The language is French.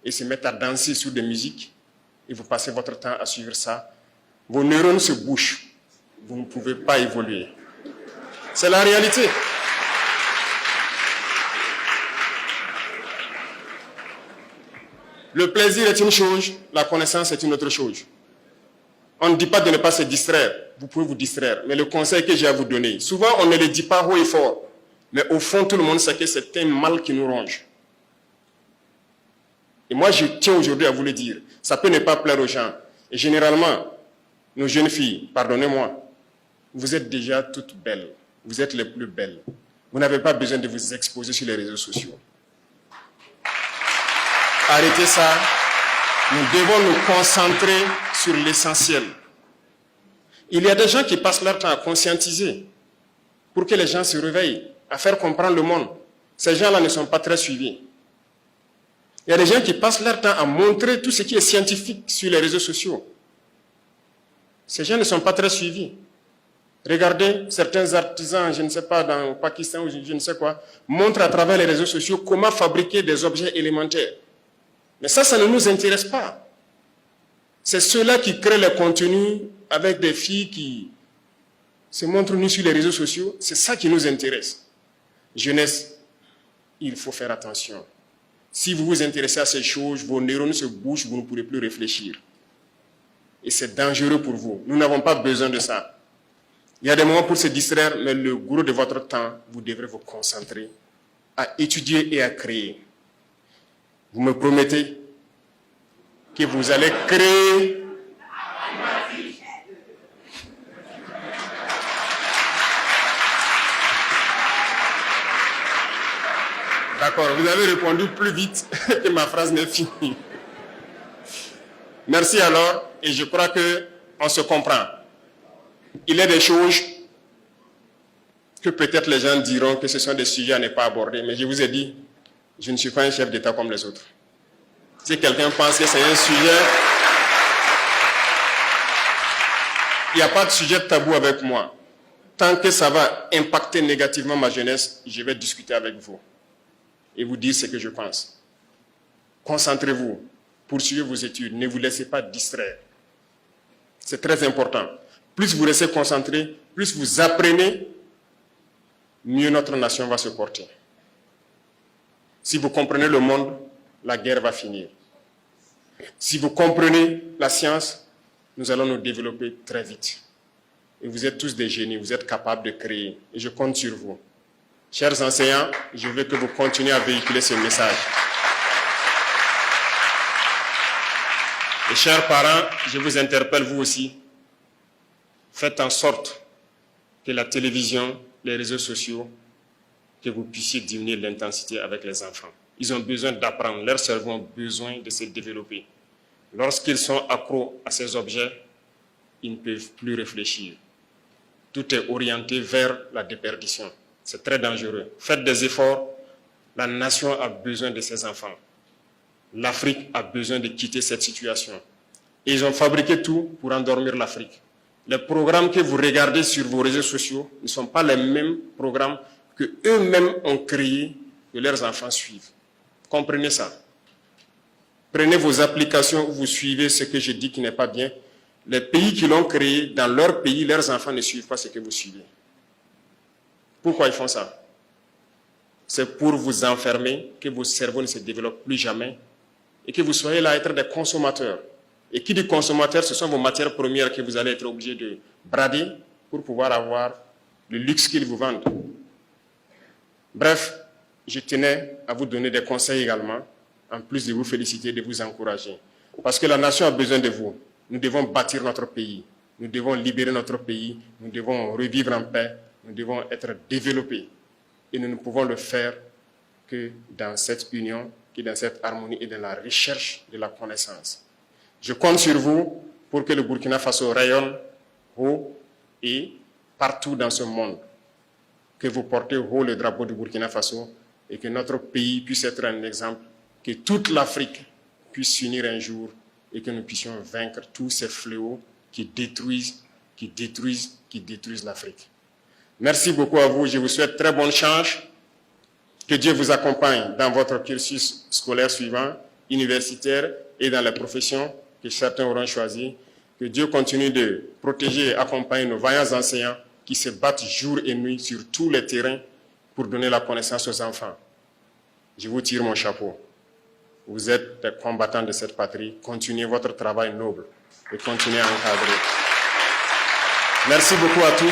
et se mettent à danser sur des musiques, et vous passez votre temps à suivre ça, vos neurones se bouchent. Vous ne pouvez pas évoluer. C'est la réalité. Le plaisir est une chose, la connaissance est une autre chose. On ne dit pas de ne pas se distraire. Vous pouvez vous distraire. Mais le conseil que j'ai à vous donner, souvent on ne le dit pas haut et fort. Mais au fond, tout le monde sait que c'est un mal qui nous ronge. Et moi, je tiens aujourd'hui à vous le dire. Ça peut ne pas plaire aux gens. Et généralement, nos jeunes filles, pardonnez-moi, vous êtes déjà toutes belles. Vous êtes les plus belles. Vous n'avez pas besoin de vous exposer sur les réseaux sociaux. Arrêtez ça. Nous devons nous concentrer sur l'essentiel. Il y a des gens qui passent leur temps à conscientiser pour que les gens se réveillent, à faire comprendre le monde. Ces gens-là ne sont pas très suivis. Il y a des gens qui passent leur temps à montrer tout ce qui est scientifique sur les réseaux sociaux. Ces gens ne sont pas très suivis. Regardez, certains artisans, je ne sais pas, dans le Pakistan ou je ne sais quoi, montrent à travers les réseaux sociaux comment fabriquer des objets élémentaires. Mais ça ne nous intéresse pas. C'est ceux-là qui créent les contenus avec des filles qui se montrent nues sur les réseaux sociaux. C'est ça qui nous intéresse. Jeunesse, il faut faire attention. Si vous vous intéressez à ces choses, vos neurones se bouchent, vous ne pourrez plus réfléchir. Et c'est dangereux pour vous. Nous n'avons pas besoin de ça. Il y a des moments pour se distraire, mais le gros de votre temps, vous devrez vous concentrer à étudier et à créer. Vous me promettez que vous allez créer D'accord, vous avez répondu plus vite que ma phrase n'est finie. Merci alors, et je crois qu'on se comprend. Il y a des choses que peut-être les gens diront que ce sont des sujets à ne pas aborder, mais je vous ai dit, je ne suis pas un chef d'État comme les autres. Si quelqu'un pense que c'est un sujet, il n'y a pas de sujet tabou avec moi. Tant que ça va impacter négativement ma jeunesse, je vais discuter avec vous et vous dire ce que je pense. Concentrez-vous, poursuivez vos études, ne vous laissez pas distraire. C'est très important. Plus vous restez concentré, plus vous apprenez, mieux notre nation va se porter. Si vous comprenez le monde, la guerre va finir. Si vous comprenez la science, nous allons nous développer très vite. Et vous êtes tous des génies, vous êtes capables de créer. Et je compte sur vous. Chers enseignants, je veux que vous continuiez à véhiculer ce message. Et chers parents, je vous interpelle vous aussi. Faites en sorte que la télévision, les réseaux sociaux, que vous puissiez diminuer l'intensité avec les enfants. Ils ont besoin d'apprendre, leurs cerveaux ont besoin de se développer. Lorsqu'ils sont accros à ces objets, ils ne peuvent plus réfléchir. Tout est orienté vers la déperdition. C'est très dangereux. Faites des efforts. La nation a besoin de ses enfants. L'Afrique a besoin de quitter cette situation. Et ils ont fabriqué tout pour endormir l'Afrique. Les programmes que vous regardez sur vos réseaux sociaux ne sont pas les mêmes programmes que eux-mêmes ont créés, que leurs enfants suivent. Comprenez ça. Prenez vos applications où vous suivez ce que je dis qui n'est pas bien. Les pays qui l'ont créé, dans leur pays, leurs enfants ne suivent pas ce que vous suivez. Pourquoi ils font ça? C'est pour vous enfermer, que vos cerveaux ne se développent plus jamais et que vous soyez là à être des consommateurs. Et qui dit consommateurs, ce sont vos matières premières que vous allez être obligés de brader pour pouvoir avoir le luxe qu'ils vous vendent. Bref, je tenais à vous donner des conseils également, en plus de vous féliciter, de vous encourager. Parce que la nation a besoin de vous. Nous devons bâtir notre pays. Nous devons libérer notre pays. Nous devons revivre en paix. Nous devons être développés. Et nous ne pouvons le faire que dans cette union, que dans cette harmonie et dans la recherche de la connaissance. Je compte sur vous pour que le Burkina Faso rayonne haut et partout dans ce monde. Que vous portez haut le drapeau du Burkina Faso et que notre pays puisse être un exemple, que toute l'Afrique puisse s'unir un jour et que nous puissions vaincre tous ces fléaux qui détruisent l'Afrique. Merci beaucoup à vous. Je vous souhaite très bonne chance. Que Dieu vous accompagne dans votre cursus scolaire suivant. universitaire et dans les professions que certains auront choisies. Que Dieu continue de protéger et accompagner nos vaillants enseignants qui se battent jour et nuit sur tous les terrains pour donner la connaissance aux enfants. Je vous tire mon chapeau. Vous êtes des combattants de cette patrie. Continuez votre travail noble et continuez à encadrer. Merci beaucoup à tous.